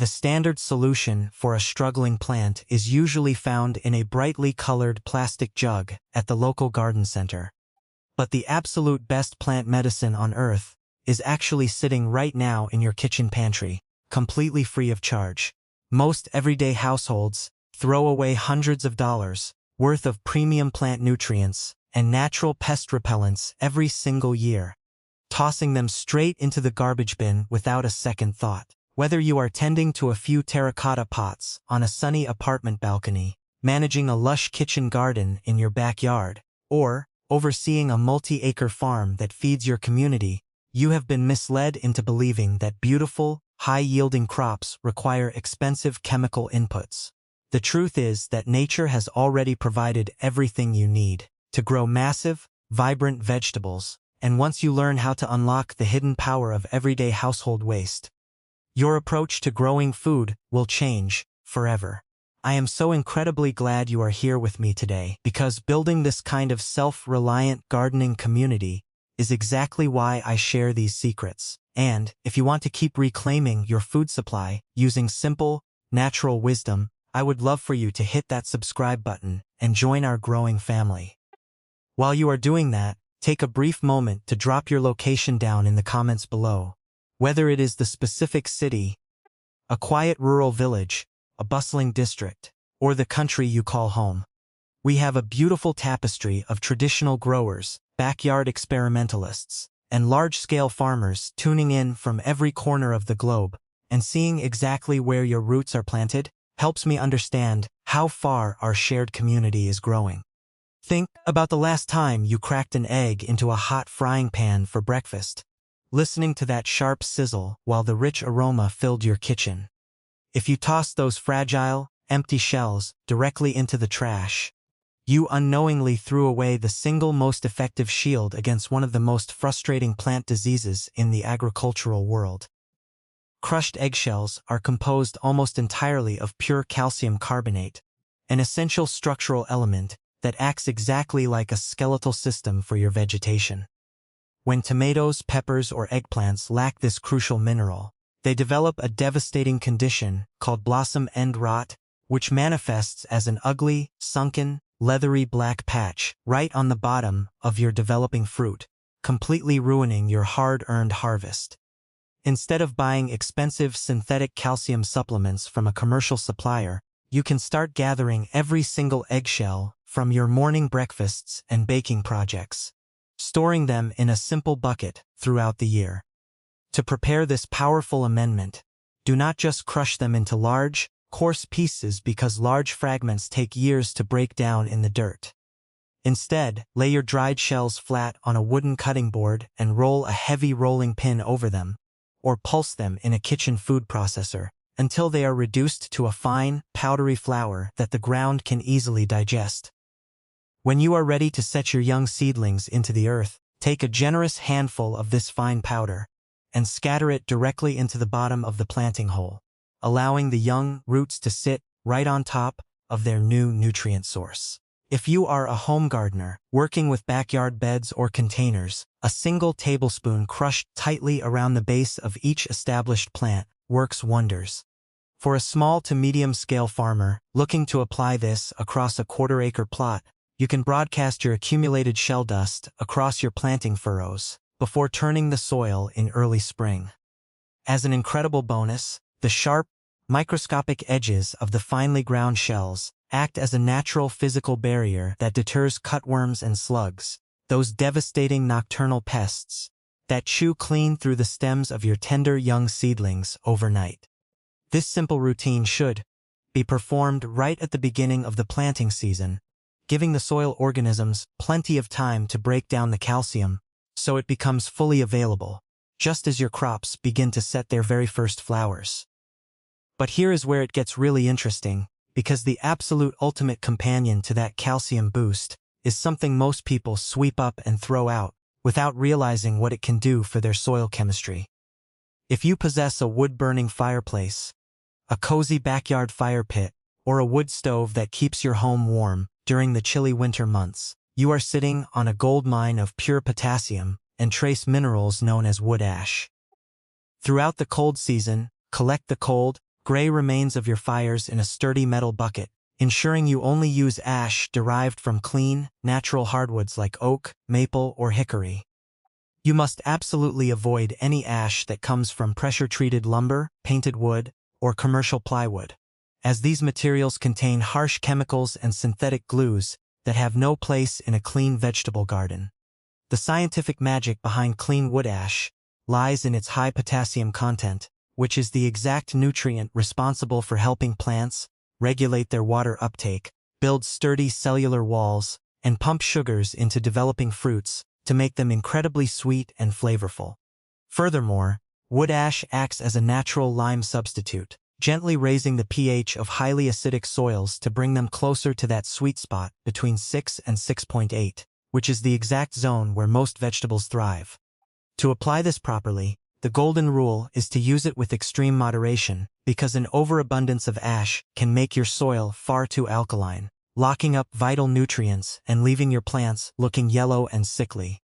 The standard solution for a struggling plant is usually found in a brightly colored plastic jug at the local garden center. But the absolute best plant medicine on earth is actually sitting right now in your kitchen pantry, completely free of charge. Most everyday households throw away hundreds of dollars worth of premium plant nutrients and natural pest repellents every single year, tossing them straight into the garbage bin without a second thought. Whether you are tending to a few terracotta pots on a sunny apartment balcony, managing a lush kitchen garden in your backyard, or overseeing a multi-acre farm that feeds your community, you have been misled into believing that beautiful, high-yielding crops require expensive chemical inputs. The truth is that nature has already provided everything you need to grow massive, vibrant vegetables, and once you learn how to unlock the hidden power of everyday household waste, your approach to growing food will change forever. I am so incredibly glad you are here with me today, because building this kind of self-reliant gardening community is exactly why I share these secrets. And if you want to keep reclaiming your food supply using simple, natural wisdom, I would love for you to hit that subscribe button and join our growing family. While you are doing that, take a brief moment to drop your location down in the comments below. Whether it is the specific city, a quiet rural village, a bustling district, or the country you call home, we have a beautiful tapestry of traditional growers, backyard experimentalists, and large-scale farmers tuning in from every corner of the globe, and seeing exactly where your roots are planted helps me understand how far our shared community is growing. Think about the last time you cracked an egg into a hot frying pan for breakfast, listening to that sharp sizzle while the rich aroma filled your kitchen. If you tossed those fragile, empty shells directly into the trash, you unknowingly threw away the single most effective shield against one of the most frustrating plant diseases in the agricultural world. Crushed eggshells are composed almost entirely of pure calcium carbonate, an essential structural element that acts exactly like a skeletal system for your vegetation. When tomatoes, peppers, or eggplants lack this crucial mineral, they develop a devastating condition called blossom end rot, which manifests as an ugly, sunken, leathery black patch right on the bottom of your developing fruit, completely ruining your hard-earned harvest. Instead of buying expensive synthetic calcium supplements from a commercial supplier, you can start gathering every single eggshell from your morning breakfasts and baking projects, storing them in a simple bucket throughout the year. To prepare this powerful amendment, do not just crush them into large, coarse pieces because large fragments take years to break down in the dirt. Instead, lay your dried shells flat on a wooden cutting board and roll a heavy rolling pin over them, or pulse them in a kitchen food processor until they are reduced to a fine, powdery flour that the ground can easily digest. When you are ready to set your young seedlings into the earth, take a generous handful of this fine powder and scatter it directly into the bottom of the planting hole, allowing the young roots to sit right on top of their new nutrient source. If you are a home gardener working with backyard beds or containers, a single tablespoon crushed tightly around the base of each established plant works wonders. For a small to medium-scale farmer looking to apply this across a quarter-acre plot, you can broadcast your accumulated shell dust across your planting furrows before turning the soil in early spring. As an incredible bonus, the sharp, microscopic edges of the finely ground shells act as a natural physical barrier that deters cutworms and slugs, those devastating nocturnal pests that chew clean through the stems of your tender young seedlings overnight. This simple routine should be performed right at the beginning of the planting season, giving the soil organisms plenty of time to break down the calcium so it becomes fully available, just as your crops begin to set their very first flowers. But here is where it gets really interesting, because the absolute ultimate companion to that calcium boost is something most people sweep up and throw out without realizing what it can do for their soil chemistry. If you possess a wood-burning fireplace, a cozy backyard fire pit, or a wood stove that keeps your home warm during the chilly winter months, you are sitting on a gold mine of pure potassium and trace minerals known as wood ash. Throughout the cold season, collect the cold, gray remains of your fires in a sturdy metal bucket, ensuring you only use ash derived from clean, natural hardwoods like oak, maple, or hickory. You must absolutely avoid any ash that comes from pressure-treated lumber, painted wood, or commercial plywood, as these materials contain harsh chemicals and synthetic glues that have no place in a clean vegetable garden. The scientific magic behind clean wood ash lies in its high potassium content, which is the exact nutrient responsible for helping plants regulate their water uptake, build sturdy cellular walls, and pump sugars into developing fruits to make them incredibly sweet and flavorful. Furthermore, wood ash acts as a natural lime substitute, gently raising the pH of highly acidic soils to bring them closer to that sweet spot between 6 and 6.8, which is the exact zone where most vegetables thrive. To apply this properly, the golden rule is to use it with extreme moderation, because an overabundance of ash can make your soil far too alkaline, locking up vital nutrients and leaving your plants looking yellow and sickly.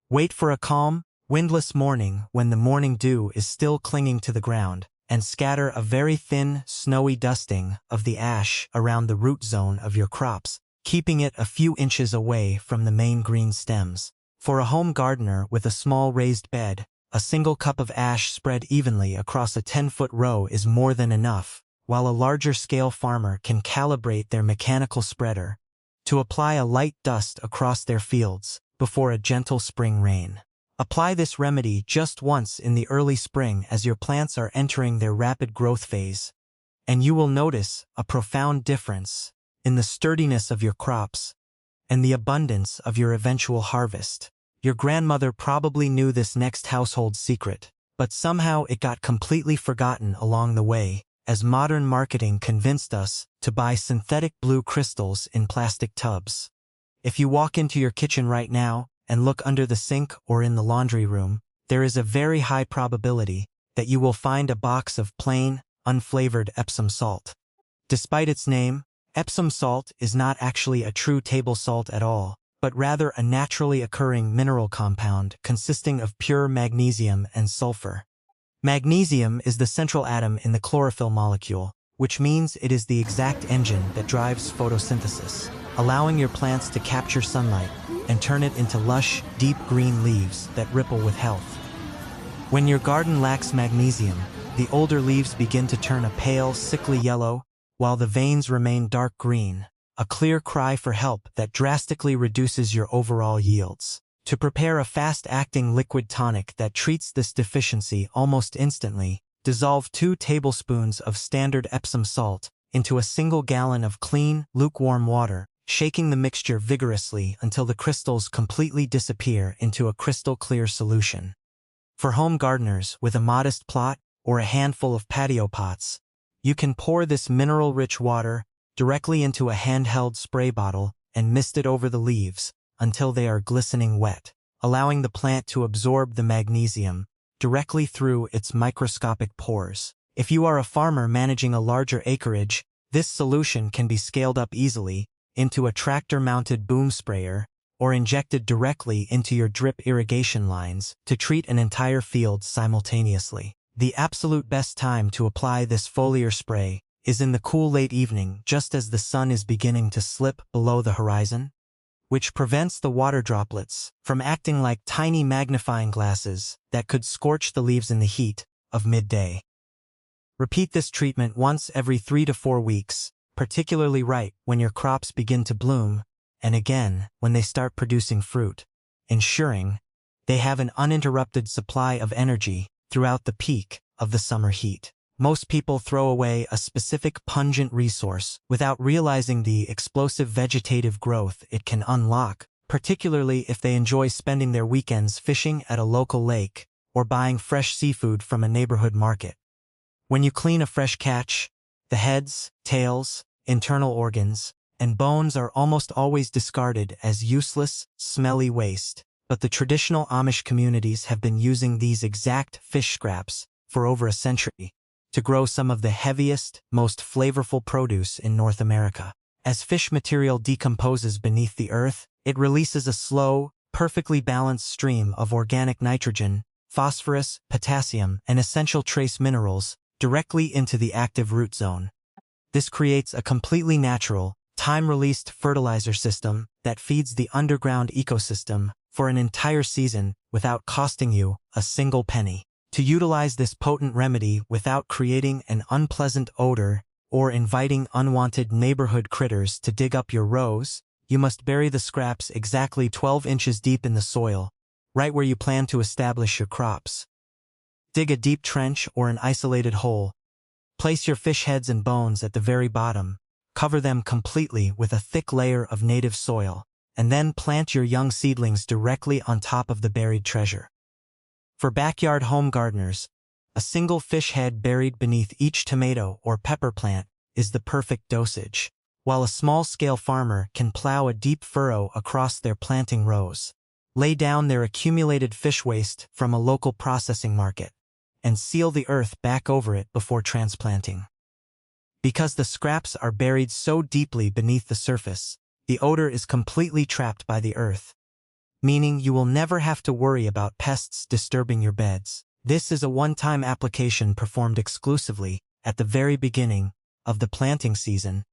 Wait for a calm, windless morning when the morning dew is still clinging to the ground, and scatter a very thin, snowy dusting of the ash around the root zone of your crops, keeping it a few inches away from the main green stems. For a home gardener with a small raised bed, a single cup of ash spread evenly across a 10-foot row is more than enough, while a larger-scale farmer can calibrate their mechanical spreader to apply a light dust across their fields before a gentle spring rain. Apply this remedy just once in the early spring as your plants are entering their rapid growth phase, and you will notice a profound difference in the sturdiness of your crops and the abundance of your eventual harvest. Your grandmother probably knew this next household secret, but somehow it got completely forgotten along the way, as modern marketing convinced us to buy synthetic blue crystals in plastic tubs. If you walk into your kitchen right now and look under the sink or in the laundry room, there is a very high probability that you will find a box of plain, unflavored Epsom salt. Despite its name, Epsom salt is not actually a true table salt at all, but rather a naturally occurring mineral compound consisting of pure magnesium and sulfur. Magnesium is the central atom in the chlorophyll molecule, which means it is the exact engine that drives photosynthesis, allowing your plants to capture sunlight and turn it into lush, deep green leaves that ripple with health. When your garden lacks magnesium, the older leaves begin to turn a pale, sickly yellow, while the veins remain dark green, a clear cry for help that drastically reduces your overall yields. To prepare a fast-acting liquid tonic that treats this deficiency almost instantly, dissolve 2 tablespoons of standard Epsom salt into a single gallon of clean, lukewarm water, shaking the mixture vigorously until the crystals completely disappear into a crystal-clear solution. For home gardeners with a modest plot or a handful of patio pots, you can pour this mineral-rich water directly into a handheld spray bottle and mist it over the leaves until they are glistening wet, allowing the plant to absorb the magnesium directly through its microscopic pores. If you are a farmer managing a larger acreage, this solution can be scaled up easily into a tractor-mounted boom sprayer or injected directly into your drip irrigation lines to treat an entire field simultaneously. The absolute best time to apply this foliar spray is in the cool late evening, just as the sun is beginning to slip below the horizon, which prevents the water droplets from acting like tiny magnifying glasses that could scorch the leaves in the heat of midday. Repeat this treatment once every 3 to 4 weeks, particularly right when your crops begin to bloom, and again when they start producing fruit, ensuring they have an uninterrupted supply of energy throughout the peak of the summer heat. Most people throw away a specific pungent resource without realizing the explosive vegetative growth it can unlock, particularly if they enjoy spending their weekends fishing at a local lake or buying fresh seafood from a neighborhood market. When you clean a fresh catch, the heads, tails, internal organs, and bones are almost always discarded as useless, smelly waste, but the traditional Amish communities have been using these exact fish scraps for over a century to grow some of the heaviest, most flavorful produce in North America. As fish material decomposes beneath the earth, it releases a slow, perfectly balanced stream of organic nitrogen, phosphorus, potassium, and essential trace minerals, directly into the active root zone. This creates a completely natural, time-released fertilizer system that feeds the underground ecosystem for an entire season without costing you a single penny. To utilize this potent remedy without creating an unpleasant odor or inviting unwanted neighborhood critters to dig up your rows, you must bury the scraps exactly 12 inches deep in the soil, right where you plan to establish your crops. Dig a deep trench or an isolated hole. Place your fish heads and bones at the very bottom, cover them completely with a thick layer of native soil, and then plant your young seedlings directly on top of the buried treasure. For backyard home gardeners, a single fish head buried beneath each tomato or pepper plant is the perfect dosage, while a small-scale farmer can plow a deep furrow across their planting rows, lay down their accumulated fish waste from a local processing market, and seal the earth back over it before transplanting. Because the scraps are buried so deeply beneath the surface, the odor is completely trapped by the earth, meaning you will never have to worry about pests disturbing your beds. This is a one-time application performed exclusively at the very beginning of the planting season,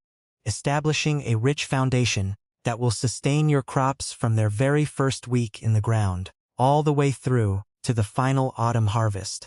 establishing a rich foundation that will sustain your crops from their very first week in the ground, all the way through to the final autumn harvest.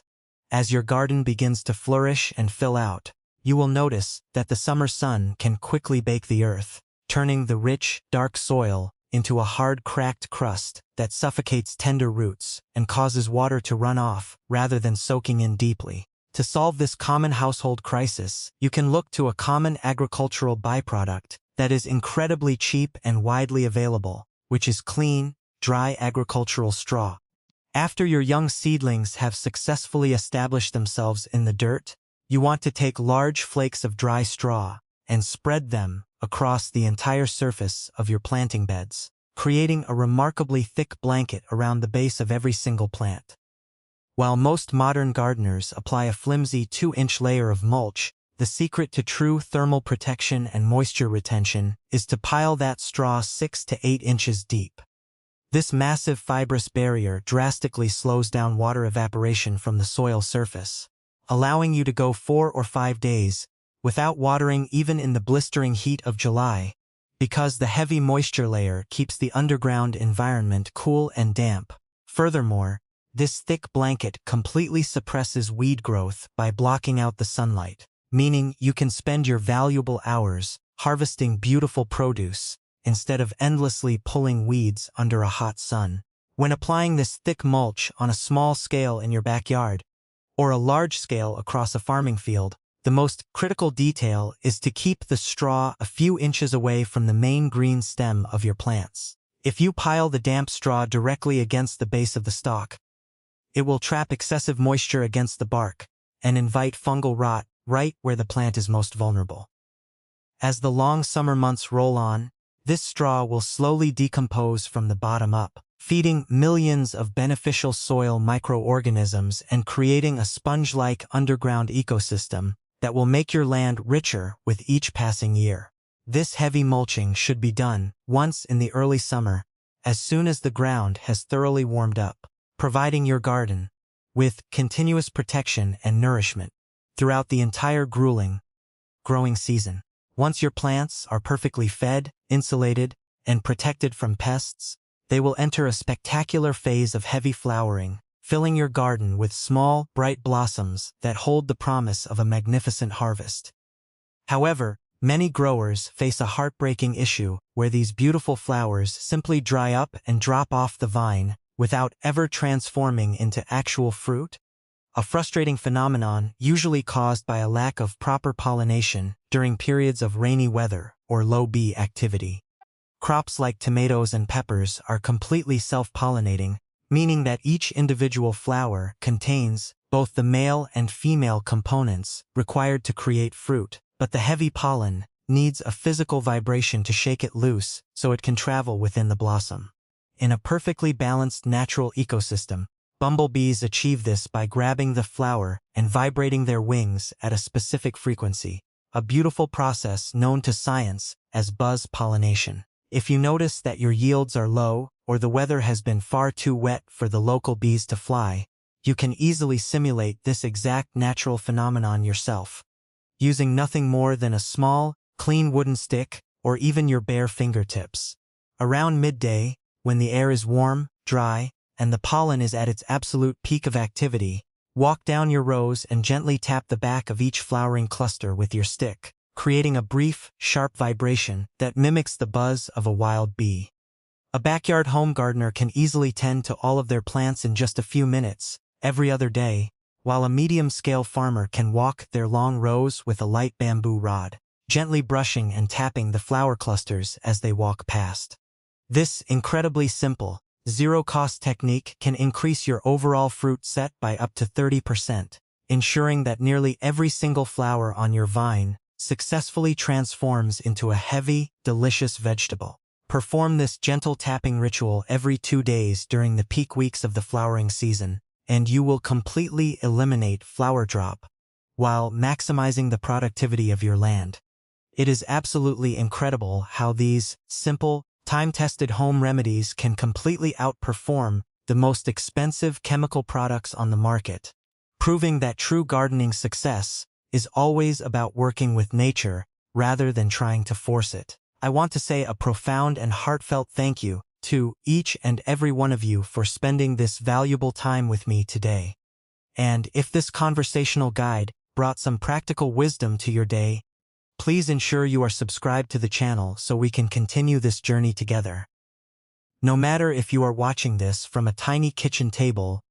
As your garden begins to flourish and fill out, you will notice that the summer sun can quickly bake the earth, turning the rich, dark soil into a hard, cracked crust that suffocates tender roots and causes water to run off rather than soaking in deeply. To solve this common household crisis, you can look to a common agricultural byproduct that is incredibly cheap and widely available, which is clean, dry agricultural straw. After your young seedlings have successfully established themselves in the dirt, you want to take large flakes of dry straw and spread them across the entire surface of your planting beds, creating a remarkably thick blanket around the base of every single plant. While most modern gardeners apply a flimsy 2-inch layer of mulch, the secret to true thermal protection and moisture retention is to pile that straw 6 to 8 inches deep. This massive fibrous barrier drastically slows down water evaporation from the soil surface, allowing you to go 4 or 5 days without watering even in the blistering heat of July, because the heavy moisture layer keeps the underground environment cool and damp. Furthermore, this thick blanket completely suppresses weed growth by blocking out the sunlight, meaning you can spend your valuable hours harvesting beautiful produce instead of endlessly pulling weeds under a hot sun. When applying this thick mulch on a small scale in your backyard, or a large scale across a farming field, the most critical detail is to keep the straw a few inches away from the main green stem of your plants. If you pile the damp straw directly against the base of the stalk, it will trap excessive moisture against the bark and invite fungal rot right where the plant is most vulnerable. As the long summer months roll on, this straw will slowly decompose from the bottom up, feeding millions of beneficial soil microorganisms and creating a sponge-like underground ecosystem that will make your land richer with each passing year. This heavy mulching should be done once in the early summer, as soon as the ground has thoroughly warmed up, providing your garden with continuous protection and nourishment throughout the entire grueling growing season. Once your plants are perfectly fed, insulated, and protected from pests, they will enter a spectacular phase of heavy flowering, filling your garden with small, bright blossoms that hold the promise of a magnificent harvest. However, many growers face a heartbreaking issue where these beautiful flowers simply dry up and drop off the vine without ever transforming into actual fruit, a frustrating phenomenon usually caused by a lack of proper pollination during periods of rainy weather or low bee activity. Crops like tomatoes and peppers are completely self-pollinating, meaning that each individual flower contains both the male and female components required to create fruit, but the heavy pollen needs a physical vibration to shake it loose so it can travel within the blossom. In a perfectly balanced natural ecosystem, bumblebees achieve this by grabbing the flower and vibrating their wings at a specific frequency, a beautiful process known to science as buzz pollination. If you notice that your yields are low or the weather has been far too wet for the local bees to fly, you can easily simulate this exact natural phenomenon yourself, using nothing more than a small, clean wooden stick or even your bare fingertips. Around midday, when the air is warm, dry, and the pollen is at its absolute peak of activity, walk down your rows and gently tap the back of each flowering cluster with your stick, creating a brief, sharp vibration that mimics the buzz of a wild bee. A backyard home gardener can easily tend to all of their plants in just a few minutes, every other day, while a medium-scale farmer can walk their long rows with a light bamboo rod, gently brushing and tapping the flower clusters as they walk past. This incredibly simple, zero-cost technique can increase your overall fruit set by up to 30%, ensuring that nearly every single flower on your vine successfully transforms into a heavy, delicious vegetable. Perform this gentle tapping ritual every 2 days during the peak weeks of the flowering season, and you will completely eliminate flower drop, while maximizing the productivity of your land. It is absolutely incredible how these simple, time-tested home remedies can completely outperform the most expensive chemical products on the market, proving that true gardening success is always about working with nature rather than trying to force it. I want to say a profound and heartfelt thank you to each and every one of you for spending this valuable time with me today. And if this conversational guide brought some practical wisdom to your day, please ensure you are subscribed to the channel so we can continue this journey together. No matter if you are watching this from a tiny kitchen table